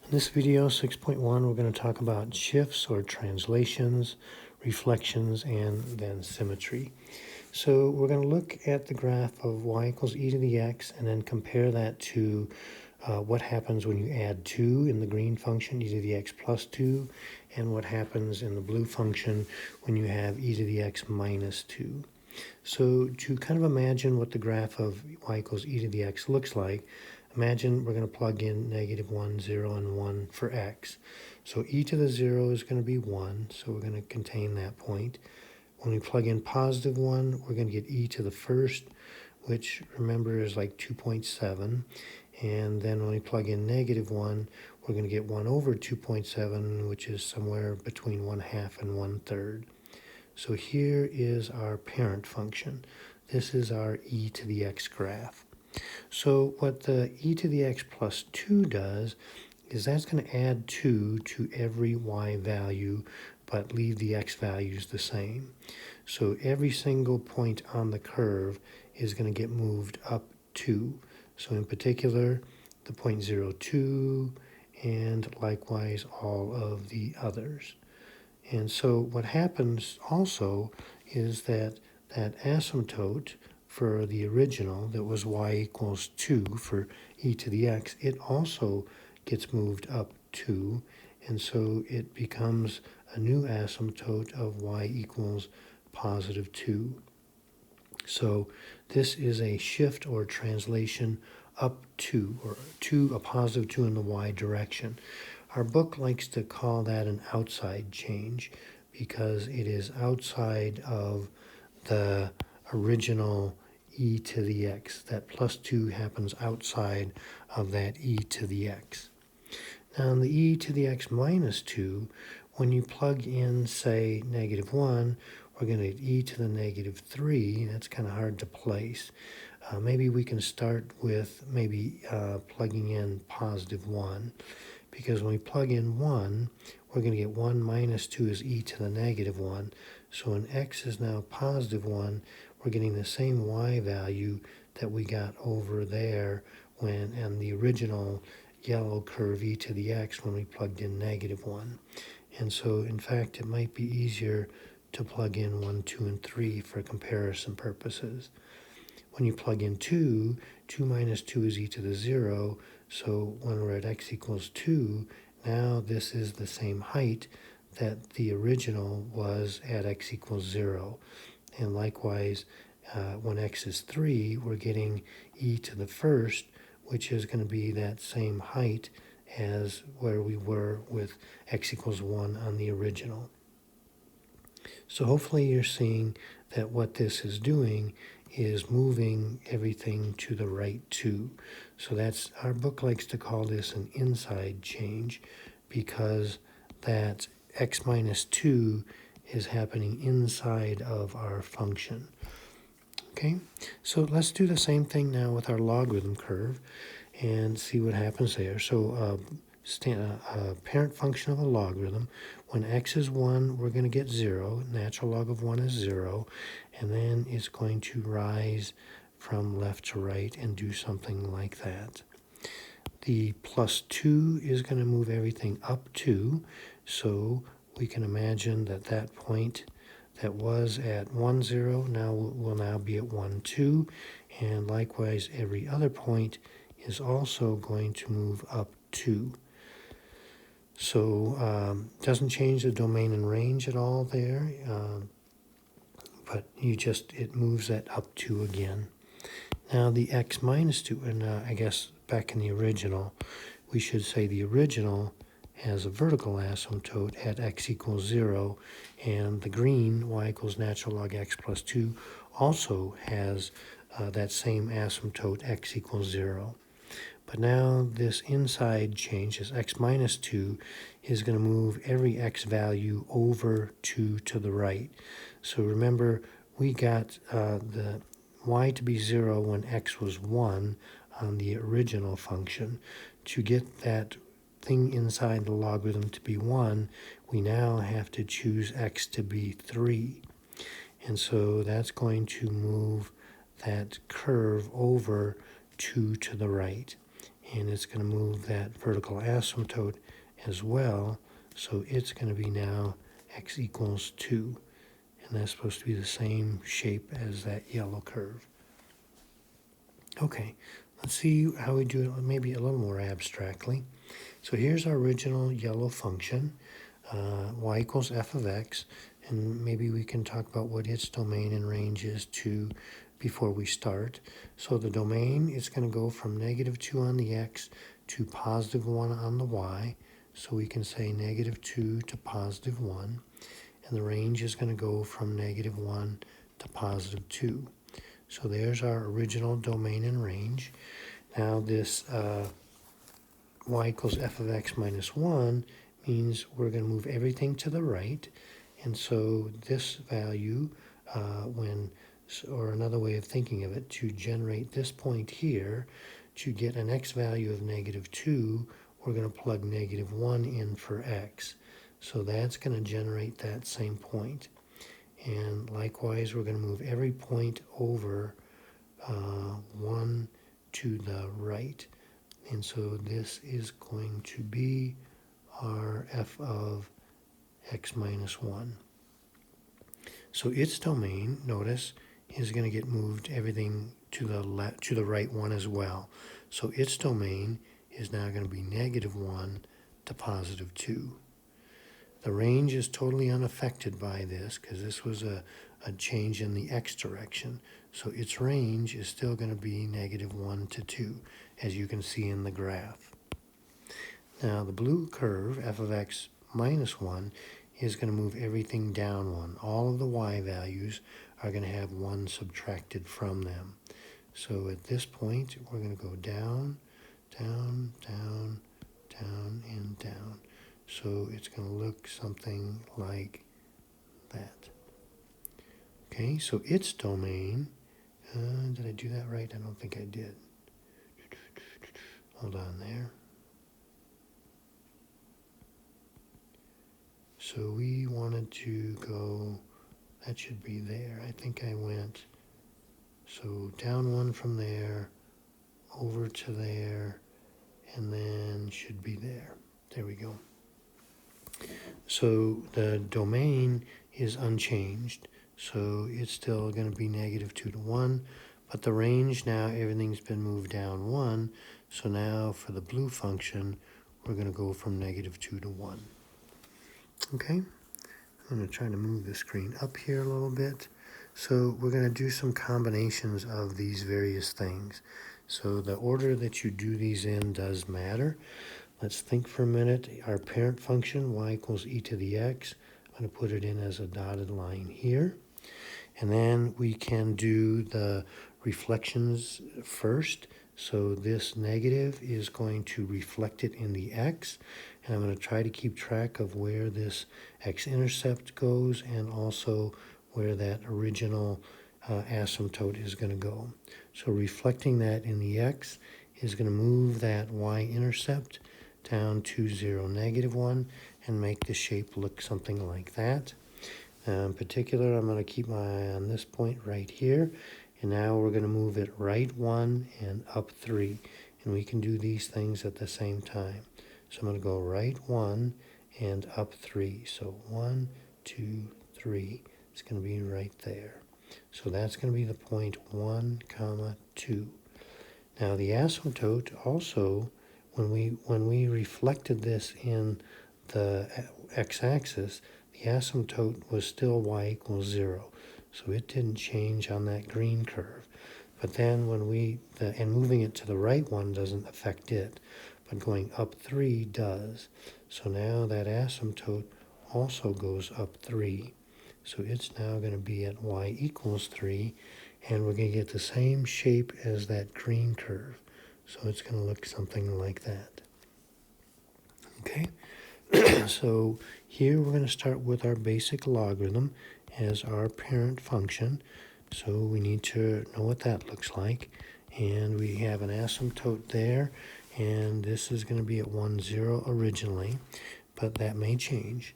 In this video, 6.1, we're going to talk about shifts or translations, reflections, and then symmetry. So we're going to look at the graph of y equals e to the x and then compare that to what happens when you add 2 in the green function, e to the x plus 2, and what happens in the blue function when you have e to the x minus 2. So to kind of imagine what the graph of y equals e to the x looks like, imagine we're going to plug in negative 1, 0, and 1 for x. So e to the 0 is going to be 1, so we're going to contain that point. When we plug in positive 1, we're going to get e to the first, which remember is like 2.7. And then when we plug in negative 1, we're going to get 1 over 2.7, which is somewhere between 1/2 and 1/3. So here is our parent function. This is our e to the x graph. So what the e to the x plus 2 does is that's going to add 2 to every y value, but leave the x values the same. So every single point on the curve is going to get moved up 2. So in particular, the point 0, 2, and likewise all of the others. And so what happens also is that that asymptote for the original that was y equals 2 for e to the x, it also gets moved up 2, and so it becomes a new asymptote of y equals positive 2. So this is a shift or translation up 2, or a positive 2 in the y direction. Our book likes to call that an outside change because it is outside of the original e to the x. That plus 2 happens outside of that e to the x. Now in the e to the x minus 2, when you plug in, say, negative 1, we're going to get e to the negative 3. That's kind of hard to place. Maybe we can start with plugging in positive 1. Because when we plug in 1, we're going to get 1 minus 2 is e to the negative 1. So when x is now positive 1, we're getting the same y value that we got over there when in the original yellow curve e to the x when we plugged in negative 1. And so, in fact, it might be easier to plug in 1, 2, and 3 for comparison purposes. When you plug in 2, 2 minus 2 is e to the 0. So when we're at x equals 2, now this is the same height that the original was at x equals 0. And likewise, when x is 3, we're getting e to the first, which is going to be that same height as where we were with x equals 1 on the original. So hopefully you're seeing that what this is doing is moving everything to the right 2. So that's, our book likes to call this an inside change because that x minus 2 is happening inside of our function. Okay, so let's do the same thing now with our logarithm curve and see what happens there. So a parent function of a logarithm, when x is 1, we're going to get 0. Natural log of 1 is 0. And then it's going to rise from left to right and do something like that. The plus 2 is going to move everything up 2. So we can imagine that that point that was at 1, 0 now will now be at 1, 2. And likewise, every other point is also going to move up 2. So doesn't change the domain and range at all there, but it moves that up 2 again. Now the x minus 2, and I guess back in the original, we should say the original has a vertical asymptote at x equals 0, and the green, y equals natural log x plus 2, also has that same asymptote, x equals 0. But now this inside change, this x minus 2, is going to move every x value over 2 to the right. So remember, we got the y to be 0 when x was 1 on the original function. To get that thing inside the logarithm to be 1, we now have to choose x to be 3. And so that's going to move that curve over 2 to the right. and it's going to move that vertical asymptote as well. So it's going to be now x equals 2. And that's supposed to be the same shape as that yellow curve. Okay, let's see how we do it maybe a little more abstractly. So here's our original yellow function, y equals f of x, and maybe we can talk about what its domain and range is too before we start. So the domain is going to go from -2 on the x to +1 on the y. So we can say -2 to +1. And the range is going to go from -1 to +2. So there's our original domain and range. Now this y equals f of x minus 1 means we're going to move everything to the right. And so this value, or another way of thinking of it, to generate this point here, to get an x value of -2, we're going to plug -1 in for x. So that's going to generate that same point. And likewise, we're going to move every point over 1 to the right. And so this is going to be our f of x minus 1. So its domain, notice, is going to get moved everything to the right one as well. So its domain is now going to be -1 to +2. The range is totally unaffected by this because this was a change in the x direction. So its range is still going to be -1 to 2, as you can see in the graph. Now the blue curve, f of x minus 1, is going to move everything down 1. All of the y values are going to have 1 subtracted from them. So at this point, we're going to go down, down, down, down, and down. So it's going to look something like that. Okay, so its domain, did I do that right? I don't think I did. Hold on there. So we wanted to go, that should be there. I think I went, so down 1 from there, over to there, and then should be there. There we go. So the domain is unchanged, so it's still going to be -2 to 1, but the range now, everything's been moved down 1, so now for the blue function, we're going to go from -2 to 1. Okay, I'm going to try to move the screen up here a little bit. So we're going to do some combinations of these various things. So the order that you do these in does matter. Let's think for a minute. Our parent function, y equals e to the x. I'm going to put it in as a dotted line here. And then we can do the reflections first. So this negative is going to reflect it in the x. And I'm going to try to keep track of where this X intercept goes and also where that original asymptote is going to go. So reflecting that in the x is going to move that y intercept down to 0, -1, and make the shape look something like that. In particular, I'm going to keep my eye on this point right here. And now we're going to move it right 1 and up 3. And we can do these things at the same time. So I'm going to go right 1 and up 3. So 1, 2, 3. It's going to be right there. So that's going to be the point 1, 2. Now the asymptote also, when we reflected this in the x-axis, the asymptote was still y equals 0. So it didn't change on that green curve. But then when and moving it to the right one doesn't affect it, but going up 3 does. So now that asymptote also goes up 3. So it's now going to be at y equals 3, and we're going to get the same shape as that green curve. So it's going to look something like that. Okay, so here we're going to start with our basic logarithm as our parent function. So we need to know what that looks like. And we have an asymptote there, and this is going to be at 1, 0 originally, but that may change.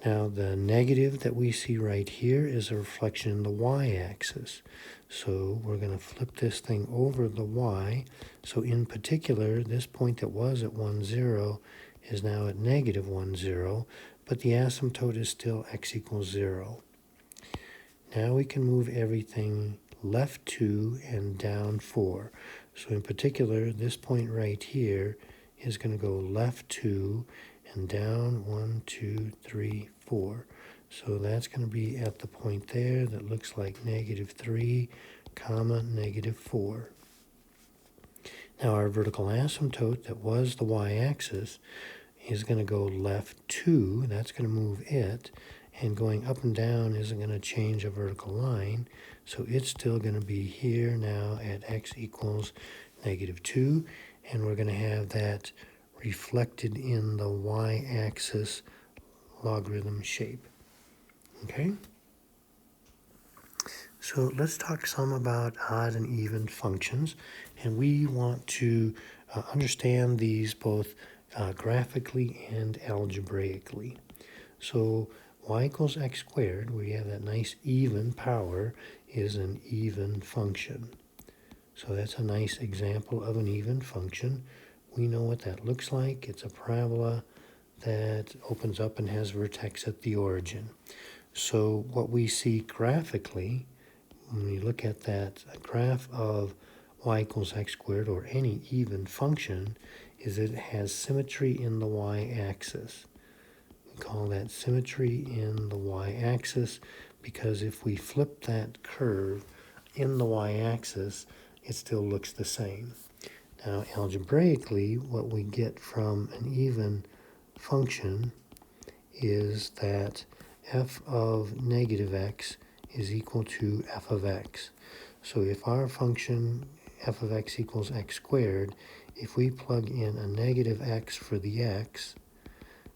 Now the negative that we see right here is a reflection in the y-axis. So we're going to flip this thing over the y. So in particular, this point that was at 1, 0 is now at negative 1, 0, but the asymptote is still x equals 0. Now we can move everything left 2 and down 4. So in particular, this point right here is going to go left 2 and down 1, 2, 3, 4. So that's going to be at the point there that looks like negative 3, comma, negative 4. Now our vertical asymptote that was the y-axis is going to go left 2. That's going to move it. And going up and down isn't going to change a vertical line. So it's still going to be here now at x equals negative 2. And we're going to have that reflected in the y-axis logarithm shape. Okay? So let's talk some about odd and even functions. And we want to understand these both graphically and algebraically. So y equals x squared, where you have that nice even power, is an even function. So that's a nice example of an even function. We know what that looks like. It's a parabola that opens up and has vertex at the origin. So what we see graphically, when we look at that graph of y equals x squared, or any even function, is it has symmetry in the y-axis. We call that symmetry in the y-axis because if we flip that curve in the y-axis, it still looks the same. Now, algebraically, what we get from an even function is that f of negative x is equal to f of x. So if our function f of x equals x squared, if we plug in a negative x for the x,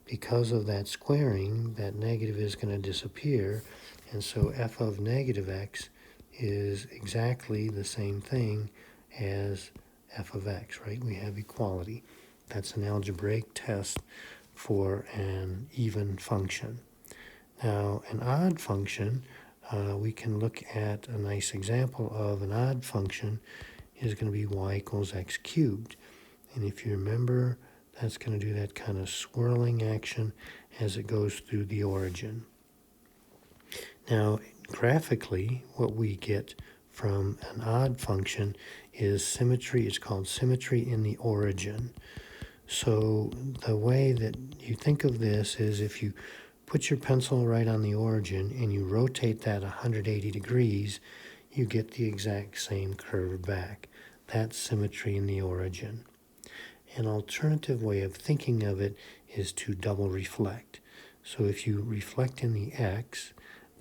because of that squaring, that negative is going to disappear, and so f of negative x is exactly the same thing as f of x, right? We have equality. That's an algebraic test for an even function. Now, an odd function, we can look at a nice example of an odd function is going to be y equals x cubed. And if you remember, that's going to do that kind of swirling action as it goes through the origin. Now, graphically, what we get from an odd function is symmetry. It's called symmetry in the origin. So the way that you think of this is if you put your pencil right on the origin and you rotate that 180 degrees, you get the exact same curve back. That's symmetry in the origin. An alternative way of thinking of it is to double reflect. So if you reflect in the x,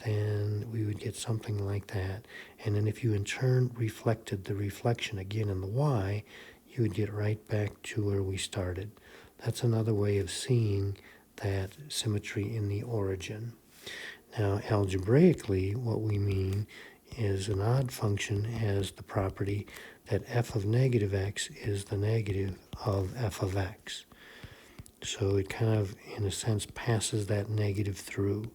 then we would get something like that. And then if you in turn reflected the reflection again in the y, you would get right back to where we started. That's another way of seeing that symmetry in the origin. Now, algebraically, what we mean is an odd function has the property that f of negative x is the negative of f of x. So it kind of, in a sense, passes that negative through.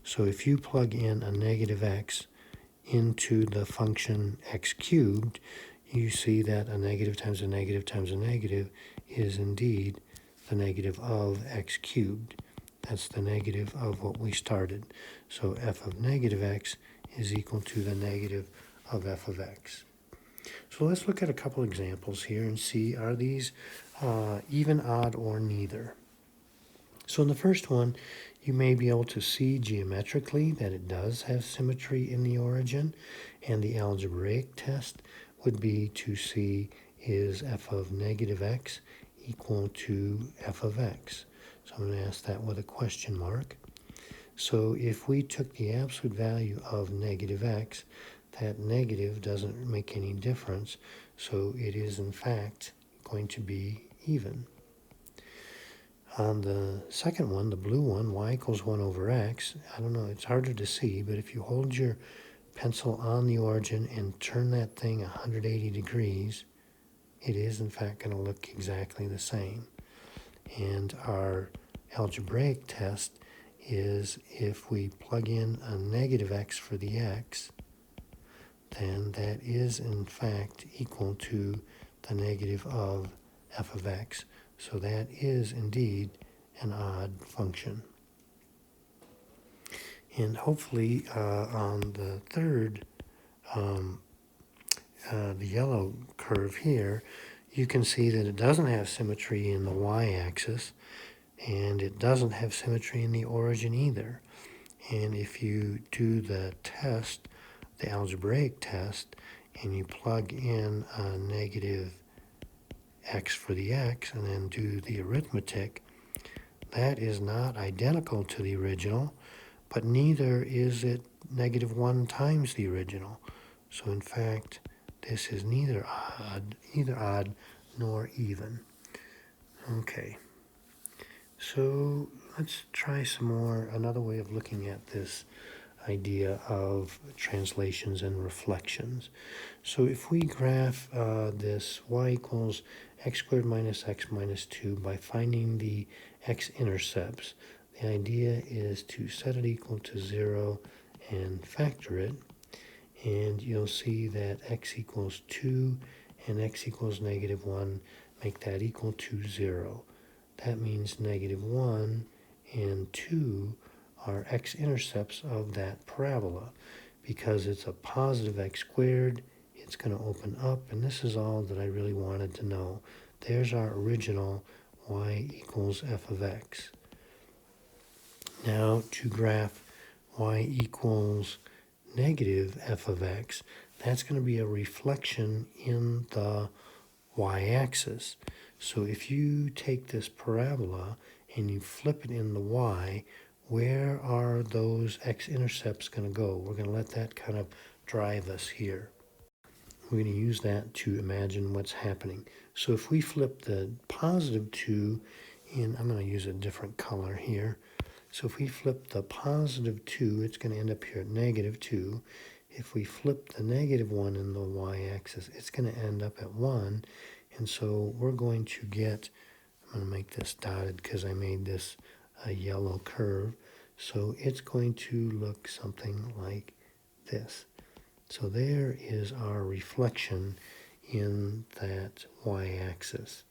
So if you plug in a negative x into the function x cubed, you see that a negative times a negative times a negative is indeed the negative of x cubed. That's the negative of what we started. So f of negative x is equal to the negative of f of x. So let's look at a couple examples here and see, are these even, odd, or neither? So in the first one, you may be able to see geometrically that it does have symmetry in the origin, and the algebraic test would be to see is f of negative x equal to f of x. So I'm going to ask that with a question mark. So if we took the absolute value of negative x, that negative doesn't make any difference, so it is in fact going to be even. On the second one, the blue one, y equals 1 over x, I don't know, it's harder to see, but if you hold your pencil on the origin and turn that thing 180 degrees, it is in fact going to look exactly the same. And our algebraic test is if we plug in a negative x for the x, then that is in fact equal to the negative of f of x. So that is indeed an odd function. And hopefully on the third, the yellow curve here, you can see that it doesn't have symmetry in the y-axis, and it doesn't have symmetry in the origin either. And if you do the test, the algebraic test, and you plug in a negative x for the x and then do the arithmetic, that is not identical to the original, but neither is it negative 1 times the original. So in fact, this is neither odd nor even. Okay, so let's try some more, another way of looking at this idea of translations and reflections. So if we graph this y equals x squared minus x minus 2 by finding the x intercepts, the idea is to set it equal to 0 and factor it, and you'll see that x equals 2 and x equals negative 1 make that equal to 0. That means negative 1 and 2 are x-intercepts of that parabola. Because it's a positive x squared, it's going to open up, and this is all that I really wanted to know. There's our original y equals f of x. Now to graph y equals negative f of x, that's going to be a reflection in the y-axis. So if you take this parabola and you flip it in the y, where are those x-intercepts going to go? We're going to let that kind of drive us here. We're going to use that to imagine what's happening. So if we flip the positive 2 in, I'm going to use a different color here. So if we flip the positive 2, it's going to end up here at negative 2. If we flip the negative 1 in the y-axis, it's going to end up at 1. And so we're going to get, I'm going to make this dotted because I made this a yellow curve. So it's going to look something like this. So there is our reflection in that y-axis.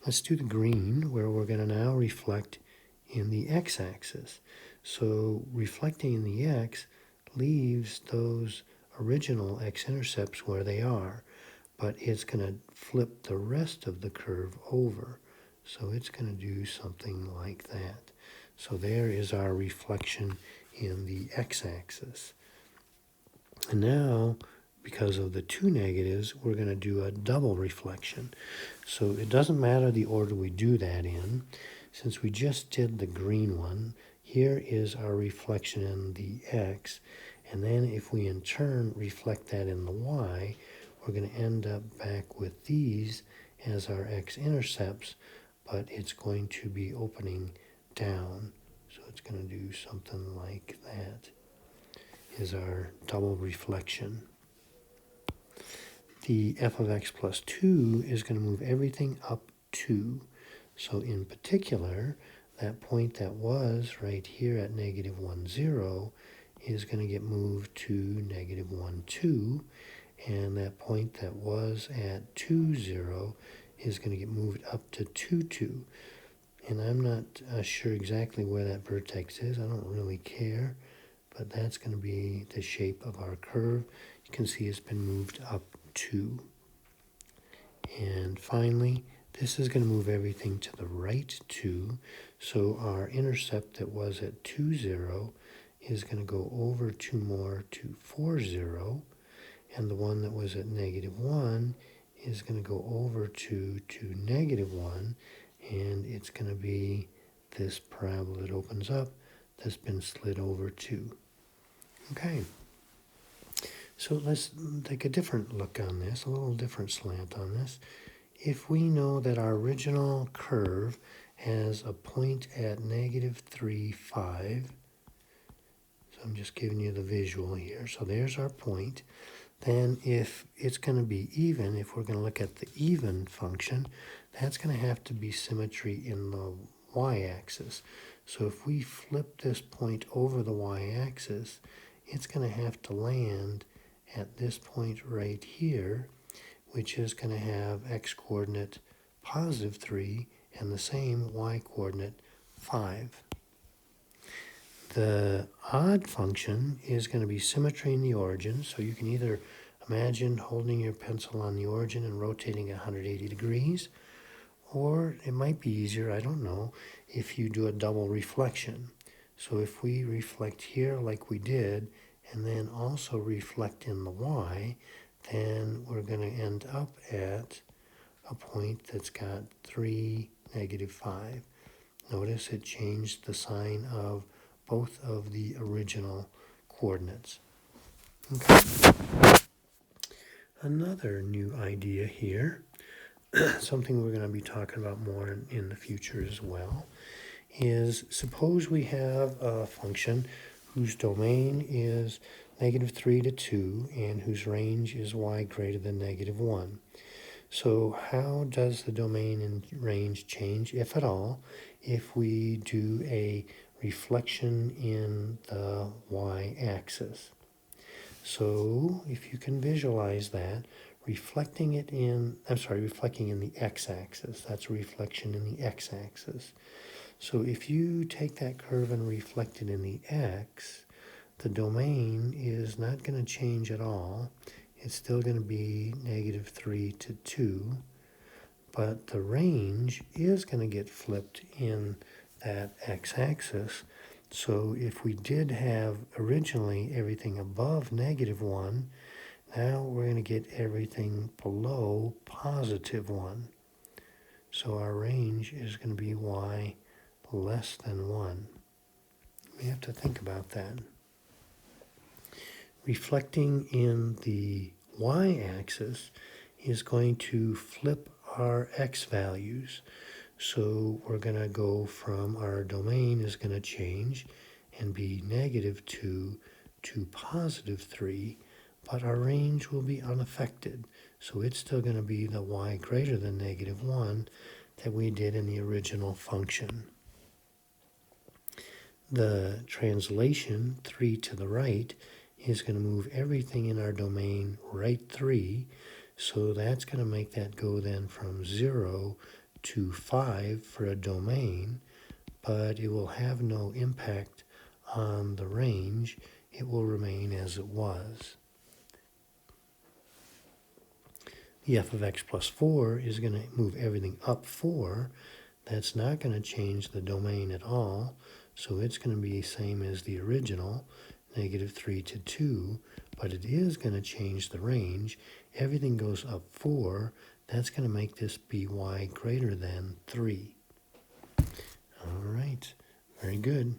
Let's do the green, where we're going to now reflect in the x-axis. So reflecting in the x leaves those original x-intercepts where they are, but it's going to flip the rest of the curve over. So it's going to do something like that. So there is our reflection in the x-axis. And now, because of the two negatives, we're going to do a double reflection. So it doesn't matter the order we do that in. Since we just did the green one, here is our reflection in the x. And then if we in turn reflect that in the y, we're going to end up back with these as our x-intercepts, but it's going to be opening down. So it's going to do something like that, is our double reflection. The f of x plus 2 is going to move everything up 2. So in particular, that point that was right here at negative 1, 0 is going to get moved to negative 1, 2. And that point that was at 2, 0 is going to get moved up to 2, 2. And I'm not sure exactly where that vertex is. I don't really care. But that's going to be the shape of our curve. You can see it's been moved up 2. And finally, this is going to move everything to the right 2. So our intercept that was at 2, 0 is going to go over 2 more to 4, 0. And the one that was at negative 1 is going to go over to negative 1. And it's going to be this parabola that opens up that's been slid over 2. Okay, so let's take a different look on this, a little different slant on this. If we know that our original curve has a point at negative 3, 5, so I'm just giving you the visual here. So there's our point. Then if it's going to be even, if we're going to look at the even function, that's going to have to be symmetry in the y-axis. So if we flip this point over the y-axis, it's going to have to land at this point right here, which is going to have x-coordinate positive 3 and the same y-coordinate 5. The odd function is going to be symmetry in the origin, so you can either imagine holding your pencil on the origin and rotating 180 degrees, or it might be easier, I don't know, if you do a double reflection. So if we reflect here like we did, and then also reflect in the y, then we're going to end up at a point that's got 3, -5. Notice it changed the sign of both of the original coordinates. Okay. Another new idea here, something we're going to be talking about more in the future as well, is suppose we have a function whose domain is -3 to 2 and whose range is y greater than -1. So how does the domain and range change, if at all, if we do a reflection in the y-axis? So if you can visualize that, reflecting in the x-axis, that's a reflection in the x-axis. So if you take that curve and reflect it in the x, the domain is not going to change at all. It's still going to be -3 to 2, but the range is going to get flipped in that x-axis. So if we did have originally everything above -1, now we're going to get everything below +1. So our range is going to be y less than 1. We have to think about that. Reflecting in the y-axis is going to flip our x values. So we're going to go from our domain is going to change and be -2 to +3, but our range will be unaffected. So it's still going to be the y greater than -1 that we did in the original function. The translation 3 to the right is going to move everything in our domain right 3, so that's going to make that go then from 0 to 5 for a domain, but it will have no impact on the range. It will remain as it was. The f of x plus 4 is going to move everything up 4. That's not going to change the domain at all, so it's going to be the same as the original, -3 to 2, but it is going to change the range. Everything goes up 4. That's going to make this be y greater than 3. All right, very good.